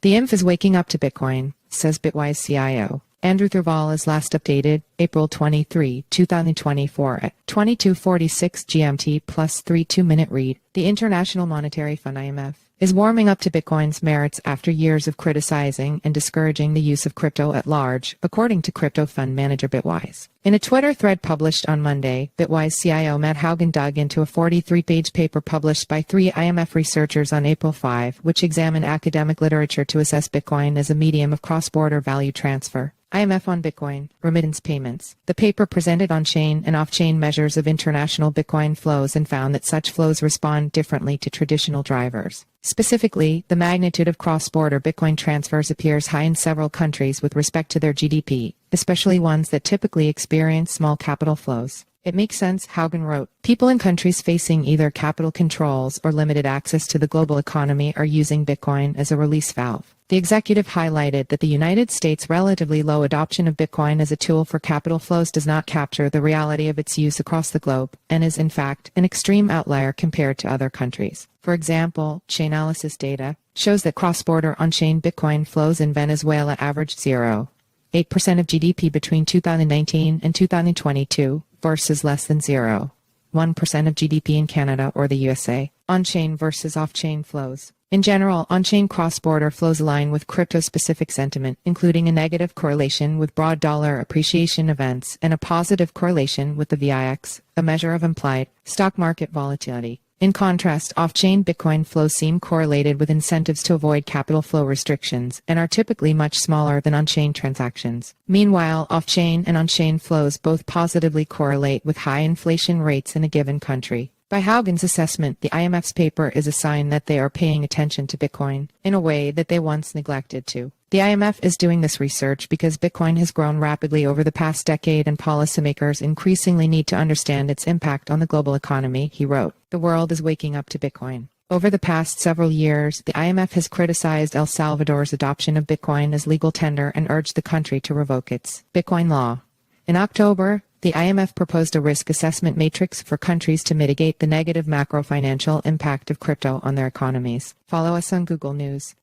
The IMF is waking up to Bitcoin, says Bitwise CIO. Andrew Throuvalas last updated April 23, 2024 at 22:46 GMT plus 3 2-minute read. The International Monetary Fund IMF is warming up to Bitcoin's merits after years of criticizing and discouraging the use of crypto at large, according to crypto fund manager Bitwise. In a Twitter thread published on Monday, Bitwise CIO Matt Hougan dug into a 43-page paper published by 3 IMF researchers on April 5, which examined academic literature to assess Bitcoin as a medium of cross-border value transfer. IMF on Bitcoin, remittance payments. The paper presented on-chain and off-chain measures of international Bitcoin flows and found that such flows respond differently to traditional drivers. Specifically, the magnitude of cross-border Bitcoin transfers appears high in several countries with respect to their GDP, especially ones that typically experience small capital flows. It makes sense, Hougan wrote. People in countries facing either capital controls or limited access to the global economy are using Bitcoin as a release valve. The executive highlighted that the United States' relatively low adoption of Bitcoin as a tool for capital flows does not capture the reality of its use across the globe, and is in fact an extreme outlier compared to other countries. For example, Chainalysis data shows that cross-border on-chain Bitcoin flows in Venezuela averaged 0.8% of GDP between 2019 and 2022, versus less than 0.1% of GDP in Canada or the USA. On-chain versus off-chain flows. In general, on-chain cross-border flows align with crypto-specific sentiment, including a negative correlation with broad dollar appreciation events and a positive correlation with the VIX, a measure of implied stock market volatility. In contrast, off-chain Bitcoin flows seem correlated with incentives to avoid capital flow restrictions and are typically much smaller than on-chain transactions. Meanwhile, off-chain and on-chain flows both positively correlate with high inflation rates in a given country. By Hougan's assessment, the IMF's paper is a sign that they are paying attention to Bitcoin in a way that they once neglected to. The IMF is doing this research because Bitcoin has grown rapidly over the past decade and policymakers increasingly need to understand its impact on the global economy, he wrote. The world is waking up to Bitcoin. Over the past several years, the IMF has criticized El Salvador's adoption of Bitcoin as legal tender and urged the country to revoke its Bitcoin law. In October, the IMF proposed a risk assessment matrix for countries to mitigate the negative macro-financial impact of crypto on their economies. Follow us on Google News.